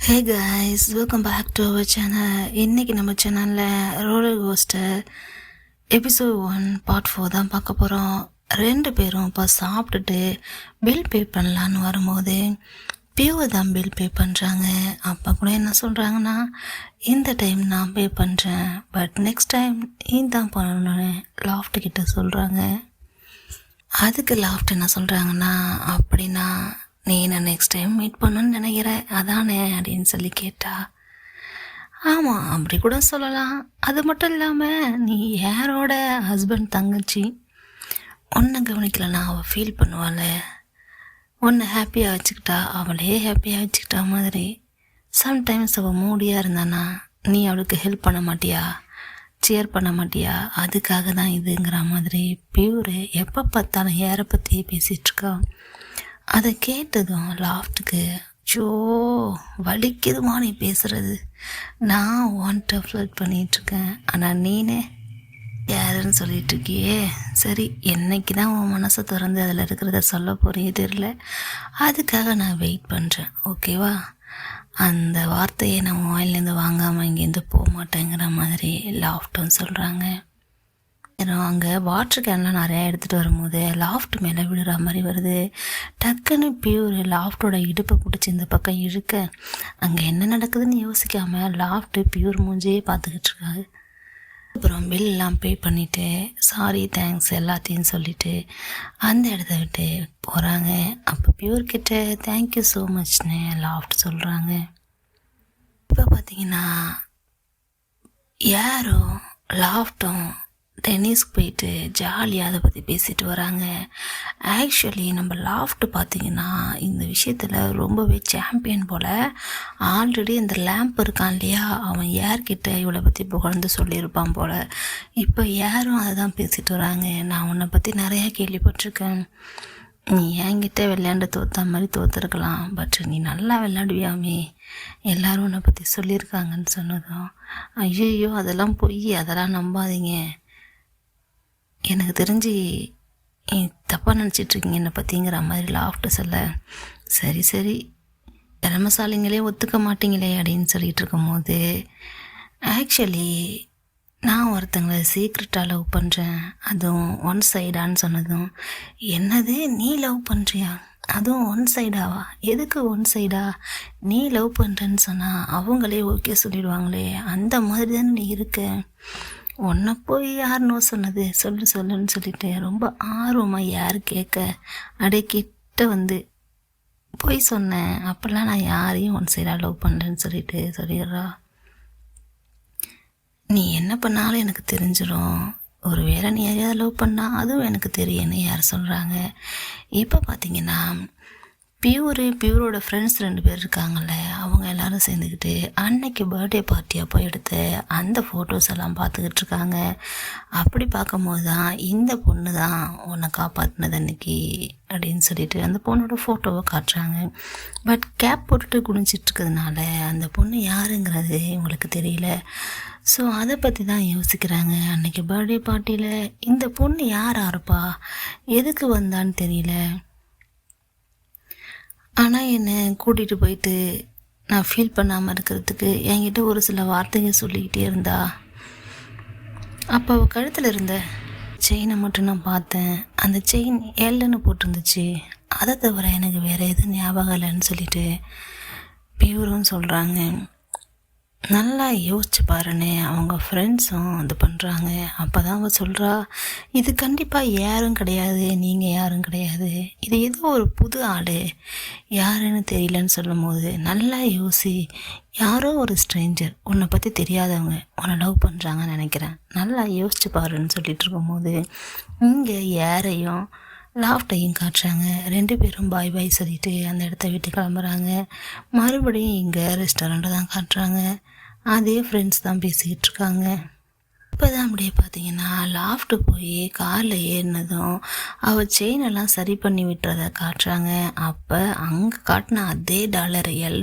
Hey guys, welcome back to our channel. இன்றைக்கி நம்ம சேனலில் ரோலர் கோஸ்டர் எபிசோட் 1 பார்ட் 4 தான் பார்க்க போகிறோம். 2 பேரும் இப்போ சாப்பிட்டுட்டு பில் பே பண்ணலான்னு வரும்போது பியூவை தான் பில் பே பண்ணுறாங்க. அப்போ கூட என்ன சொல்கிறாங்கன்னா, இந்த டைம் நான் பே பண்ணுறேன், பட் நெக்ஸ்ட் டைம் நீ தான் பண்ணணுன்னு லாஃப்ட் கிட்ட சொல்கிறாங்க. அதுக்கு லாஃப்ட் என்ன சொல்கிறாங்கன்னா, அப்படின்னா நீ நான் நெக்ஸ்ட் டைம் மீட் பண்ணணுன்னு நினைக்கிறேன் அதானே அப்படின்னு சொல்லி கேட்டா, ஆமாம் அப்படி கூட சொல்லலாம். அது மட்டும் இல்லாமல் நீ யாரோட ஹஸ்பண்ட் தங்கச்சி, ஒன்றை கவனிக்கலன்னா அவள் ஃபீல் பண்ணுவாள், ஒன்றை ஹாப்பியாக வச்சுக்கிட்டா அவளே ஹாப்பியாக வச்சுக்கிட்டா மாதிரி. சம்டைம்ஸ் அவள் மூடியாக இருந்தானா நீ அவளுக்கு ஹெல்ப் பண்ண மாட்டியா, சேர் பண்ண மாட்டியா, அதுக்காக தான் இதுங்கிற மாதிரி பியூரு எப்போ பார்த்தாலும் யாரை பற்றியே பேசிகிட்ருக்கா. அதை கேட்டதும் லாஃப்ட்டுக்கு ஜோ வலிக்குதுமா நீ பேசுகிறது, நான் ஒன்ட்ட ஃப்ளட் பண்ணிகிட்ருக்கேன், ஆனால் நீனே யாருன்னு சொல்லிகிட்ருக்கியே. சரி, என்னைக்கு தான் உன் மனசை திறந்து அதில் இருக்கிறத சொல்ல போகிறே தெரில, அதுக்காக நான் வெயிட் பண்ணுறேன், ஓகேவா. அந்த வார்த்தையை நான் வாயிலேருந்து வாங்காமல் இங்கேருந்து போக மாட்டேங்கிற மாதிரி லாஃப்ட்டும் சொல்கிறாங்க. அங்கே வாட்டர் கேன்லாம் நிறையா எடுத்துகிட்டு வரும்போது லாஃப்ட் மேலே விழுற மாதிரி வருது. டக்குன்னு பியூர் லாஃப்டோட இடுப்பை பிடிச்சி இந்த பக்கம் இழுக்க, அங்கே என்ன நடக்குதுன்னு யோசிக்காமல் லாஃப்ட்டு பியூர் மூஞ்சியே பார்த்துக்கிட்டு இருக்காங்க. அப்புறம் பில்லாம் பே பண்ணிவிட்டு சாரி தேங்க்ஸ் எல்லாத்தையும் சொல்லிவிட்டு அந்த இடத்த விட்டு போகிறாங்க. அப்போ பியூர்கிட்ட தேங்க்யூ ஸோ மச்னு லாஃப்ட் சொல்கிறாங்க. இப்போ பார்த்தீங்கன்னா யாரும் லாஃப்ட்டும் டென்னிஸ்க்கு போயிட்டு ஜாலியாக அதை பற்றி பேசிட்டு வராங்க. ஆக்சுவலி நம்ம லாஃப்ட்டு பார்த்திங்கன்னா இந்த விஷயத்தில் ரொம்பவே சாம்பியன் போல். ஆல்ரெடி இந்த லேம்ப் இருக்கான் இல்லையா, அவன் யார்கிட்ட இவளை பற்றி புகழ்ந்து சொல்லியிருப்பான் போல். இப்போ யாரும் அதை தான் பேசிட்டு வராங்க. நான் உன்னை பற்றி நிறையா கேள்விப்பட்டிருக்கேன், நீ என்கிட்ட விளையாண்டு தோற்ற மாதிரி தோற்றுருக்கலாம், பட் நீ நல்லா விளையாடுவியாமே, எல்லோரும் உன்னை பற்றி சொல்லியிருக்காங்கன்னு சொன்னதும், ஐயோ அதெல்லாம் பொய், அதெல்லாம் நம்பாதீங்க, எனக்கு தெரிஞ்சு தப்பாக நினச்சிட்ருக்கீங்க என்னை பற்றிங்கிற மாதிரி லாஃப்ட்டு சொல்ல, சரி சரி திறமசாலிங்களே ஒத்துக்க மாட்டீங்களே அப்படின்னு சொல்லிகிட்டு இருக்கும்போது, ஆக்சுவலி நான் ஒருத்தங்களை சீக்ரெட்டாக லவ் பண்ணுறேன், அதுவும் ஒன் சைடான்னு சொன்னதும், என்னது நீ லவ் பண்ணுறியா, அதுவும் ஒன் சைடாவா, எதுக்கு ஒன் சைடா, நீ லவ் பண்ணுறேன்னு சொன்னால் அவங்களே ஓகே சொல்லிடுவாங்களே, அந்த மாதிரி தானே நீ இருக்க, உன்னை போய் யார் நோ சொன்னது, சொல்லுன்னு சொல்லிட்டு ரொம்ப ஆர்வமாக யார் கேட்க அப்படியே கிட்ட வந்து போய் சொன்னேன், அப்போல்லாம் நான் யாரையும் ஒன் சைடாக லவ் பண்ணுறேன்னு சொல்லிடுறா. நீ என்ன பண்ணாலும் எனக்கு தெரிஞ்சிடும், ஒரு வேளை நீ யாரையாவது லவ் பண்ணால் அதுவும் எனக்கு தெரியும்னு யார் சொல்கிறாங்க. இப்போ பார்த்தீங்கன்னா பியூரோட ஃப்ரெண்ட்ஸ் 2 பேர் இருக்காங்கள்ல, அவங்க எல்லோரும் சேர்ந்துக்கிட்டு அன்னைக்கு பர்த்டே பார்ட்டியாக போய் எடுத்து அந்த ஃபோட்டோஸ் எல்லாம் பார்த்துக்கிட்டு இருக்காங்க. அப்படி பார்க்கும்போது தான் இந்த பொண்ணு தான் உன்னை காப்பாற்றினது அன்னைக்கு அப்படின்னு சொல்லிட்டு அந்த பொண்ணோட ஃபோட்டோவை காட்டுறாங்க. பட் கேப் போட்டுட்டு குனிச்சிட்ருக்கிறதுனால அந்த பொண்ணு யாருங்கிறது உங்களுக்கு தெரியல. ஸோ அதை பற்றி தான் யோசிக்கிறாங்க. அன்றைக்கி பர்த்டே பார்ட்டியில் இந்த பொண்ணு யாராக இருப்பா, எதுக்கு வந்தான்னு தெரியல, ஆனால் என்னை கூட்டிகிட்டு போயிட்டு நான் ஃபீல் பண்ணாமல் இருக்கிறதுக்கு என்கிட்ட ஒரு சில வார்த்தைகள் சொல்லிக்கிட்டே இருந்தா. அப்போ அவள் கழுத்தில் இருந்த செயினை மட்டும் நான் பார்த்தேன், அந்த செயின் எல்லுன்னு போட்டிருந்துச்சு, அதை தவிர எனக்கு வேறு எதுவும் ஞாபகம் இல்லைன்னு சொல்லிட்டு பியூரும் சொல்கிறாங்க. நல்லா யோசிச்சு பாருன்னு அவங்க ஃப்ரெண்ட்ஸும் இது பண்ணுறாங்க. அப்போ தான் அவள் சொல்கிறா, இது கண்டிப்பாக யாரும் கிடையாது, நீங்கள் யாரும் கிடையாது, இது ஏதோ ஒரு புது ஆள், யாருன்னு தெரியலன்னு சொல்லும் போது, நல்லா யோசி, யாரோ ஒரு ஸ்ட்ரேஞ்சர் உன்னை பற்றி தெரியாதவங்க உன்னை லவ் பண்ணுறாங்கன்னு நினைக்கிறேன், நல்லா யோசிச்சு பாருன்னு சொல்லிட்டு இருக்கும்போது இங்கே யாரையும் லாஃப்டையும் காட்டுறாங்க. 2 பேரும் பாய் பாய் சொல்லிட்டு அந்த இடத்த விட்டு கிளம்புறாங்க. மறுபடியும் இங்கே ரெஸ்டாரண்ட்டை தான் காட்டுறாங்க. அதே ஃப்ரெண்ட்ஸ் தான் பேசிக்கிட்டு இருக்காங்க. இப்போ தான் அப்படியே பார்த்தீங்கன்னா லாஃப்ட்டு போய் காரில் ஏறினதும் அவள் செயினெல்லாம் சரி பண்ணி விட்டுறதை காட்டுறாங்க. அப்போ அங்கே காட்டின அதே $L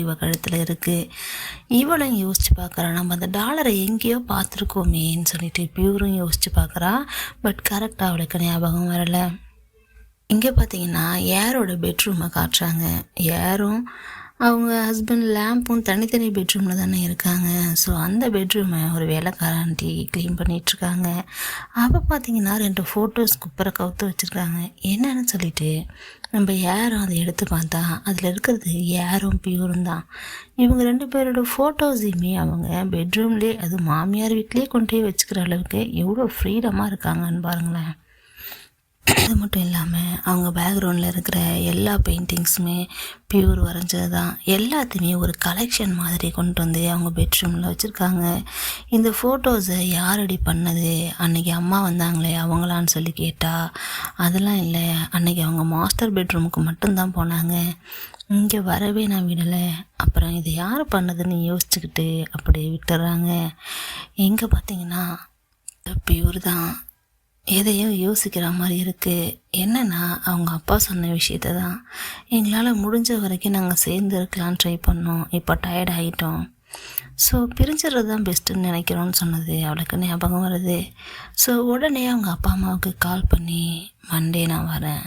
இவள் கழுத்தில் இருக்குது. இவளும் யோசித்து பார்க்குறா, நம்ம அந்த டாலரை எங்கேயோ பார்த்துருக்கோமேன்னு சொல்லிட்டு பியூரும் யோசித்து பார்க்குறா. பட் கரெக்டாக அவளுக்கு ஞாபகம் வரலை. இங்கே பார்த்தீங்கன்னா யாரோட பெட்ரூமை காட்டுறாங்க. யாரும் அவங்க ஹஸ்பண்ட் லேம்பும் தனித்தனி பெட்ரூமில் தானே இருக்காங்க. ஸோ அந்த பெட்ரூமை ஒரு வேலைக்காரன்ட்டி க்ளீன் பண்ணிகிட்ருக்காங்க. அப்போ பார்த்தீங்கன்னா 2 ஃபோட்டோஸ் குப்பரை கவுத்து வச்சுருக்காங்க. என்னன்னு சொல்லிட்டு நம்ம யாரும் அதை எடுத்து பார்த்தா அதில் இருக்கிறது யாரும் பியூரும் தான். இவங்க 2 பேரோட ஃபோட்டோஸையுமே அவங்க பெட்ரூம்லேயே, அது மாமியார் வீட்லேயே கொண்டு போய் வச்சுக்கிற அளவுக்கு எவ்வளோ ஃப்ரீடமாக இருக்காங்கன்னு பாருங்களேன். அது மட்டும் இல்லாமல் அவங்க பேக்ரவுண்டில் இருக்கிற எல்லா பெயிண்டிங்ஸுமே பியூர் வரைஞ்சது தான். எல்லாத்தையுமே ஒரு கலெக்ஷன் மாதிரி கொண்டு வந்து அவங்க பெட்ரூமில் வச்சுருக்காங்க. இந்த ஃபோட்டோஸை யாரடி பண்ணது, அன்றைக்கி அம்மா வந்தாங்களே அவங்களான்னு சொல்லி கேட்டால் அதெல்லாம் இல்லை, அன்றைக்கி அவங்க மாஸ்டர் பெட்ரூமுக்கு மட்டும்தான் போனாங்க, இங்கே வரவே நான் விடலை, அப்புறம் இது யார் பண்ணதுன்னு யோசிச்சுக்கிட்டு அப்படியே விட்டுறாங்க. எங்கே பார்த்தீங்கன்னா பியூர் தான் எதையோ யோசிக்கிற மாதிரி இருக்குது. என்னென்னா அவங்க அப்பா சொன்ன விஷயத்த தான், எங்களால் முடிஞ்ச வரைக்கும் நாங்கள் சேர்ந்து இருக்கலான்னு ட்ரை பண்ணோம், இப்போ டயர்ட் ஆகிட்டோம், ஸோ பிரிஞ்சிடுறது தான் பெஸ்ட்டுன்னு நினைக்கிறோன்னு சொன்னது அவளுக்கு ஞாபகம் வருது. ஸோ உடனே அவங்க அப்பா அம்மாவுக்கு கால் பண்ணி மண்டே நான் வரேன்,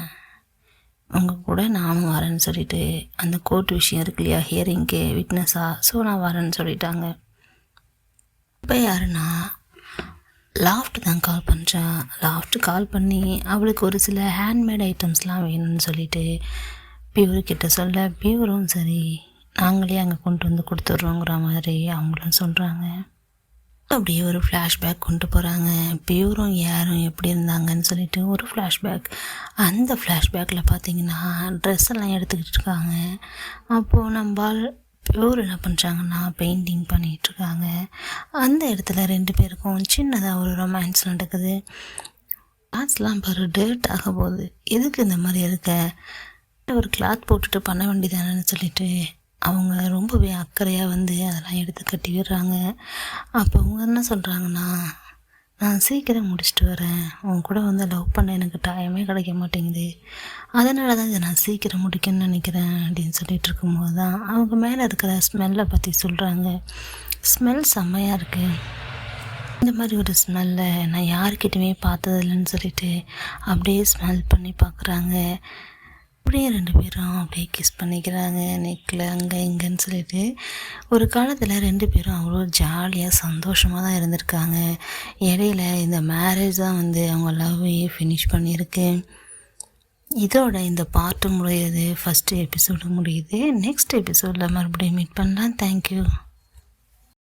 உங்கள் கூட நானும் வரேன்னு சொல்லிட்டு, அந்த கோர்ட் விஷயம் இருக்கு இல்லையா, ஹியரிங்க்கு விட்னஸாக, ஸோ நான் வரேன்னு சொல்லிட்டாங்க. இப்போ யாருன்னா லாஃப்ட் தான் கால் பண்ணுறான். லாஃப்ட் கால் பண்ணி அவளுக்கு ஒரு சில ஹேண்ட்மேட் ஐட்டம்ஸ்லாம் வேணும்னு சொல்லிட்டு பியூர்கிட்ட சொல்ல, பியூரும் சரி நாங்களே அங்கே கொண்டு வந்து கொடுத்துட்றோங்கிற மாதிரி அவங்களும் சொல்கிறாங்க. அப்படியே ஒரு ஃப்ளாஷ்பேக் கொண்டு போகிறாங்க. பியூரும் யாரும் எப்படி இருந்தாங்கன்னு சொல்லிட்டு ஒரு ஃப்ளாஷ்பேக். அந்த ஃப்ளாஷ்பேக்கில் பார்த்தீங்கன்னா ட்ரெஸ் எல்லாம் எடுத்துக்கிட்டு இருக்காங்க. அப்போது நம்மால் பியூர் என்ன பண்ணுறாங்கன்னா பெயிண்டிங் பண்ணிகிட்ருக்காங்க. அந்த இடத்துல 2 பேருக்கும் சின்னதாக ஒரு ரொமான்ஸ் நடக்குது. கிளாத்ஸ்லாம் பாரு டேர்ட் ஆக போகுது, எதுக்கு இந்த மாதிரி இருக்க, ஒரு கிளாத் போட்டுட்டு பண்ண வேண்டியதானு சொல்லிட்டு அவங்க ரொம்பவே அக்கறையாக வந்து அதெல்லாம் எடுத்து கட்டி விடுறாங்க. அப்போ அவங்க என்ன சொல்கிறாங்கன்னா, நான் சீக்கிரம் முடிச்சுட்டு வரேன், உன் கூட வந்து லவ் பண்ண எனக்கு டைமே கிடைக்க மாட்டேங்குது, அதனால தான் இதை நான் சீக்கிரம் முடிக்கணும்னு நினைக்கிறேன் அப்படின்னு சொல்லிட்டு இருக்கும்போது தான் அவங்க மேலே இருக்கிற ஸ்மெல்லை பற்றி சொல்கிறாங்க. ஸ்மெல் செம்மையாக இருக்குது, இந்த மாதிரி ஒரு ஸ்மெல்லை நான் யார்கிட்டையுமே பார்த்ததில்லைன்னு சொல்லிட்டு அப்படியே ஸ்மெல் பண்ணி பார்க்குறாங்க. அப்படியே 2 பேரும் அப்படியே கிஸ் பண்ணிக்கிறாங்க நெக்கில் அங்கே இங்கேன்னு சொல்லிட்டு. ஒரு காலத்தில் 2 பேரும் அவ்வளோ ஜாலியாக சந்தோஷமாக தான் இருந்திருக்காங்க. இடையில இந்த மேரேஜ் தான் வந்து அவங்க லவ்வையே ஃபினிஷ் பண்ணியிருக்கு. இதோட இந்த பார்ட்டு முடியுது, ஃபஸ்ட்டு எபிசோடு முடியுது. நெக்ஸ்ட் எபிசோடில் மறுபடியும் மீட் பண்ணலாம். தேங்க்யூ.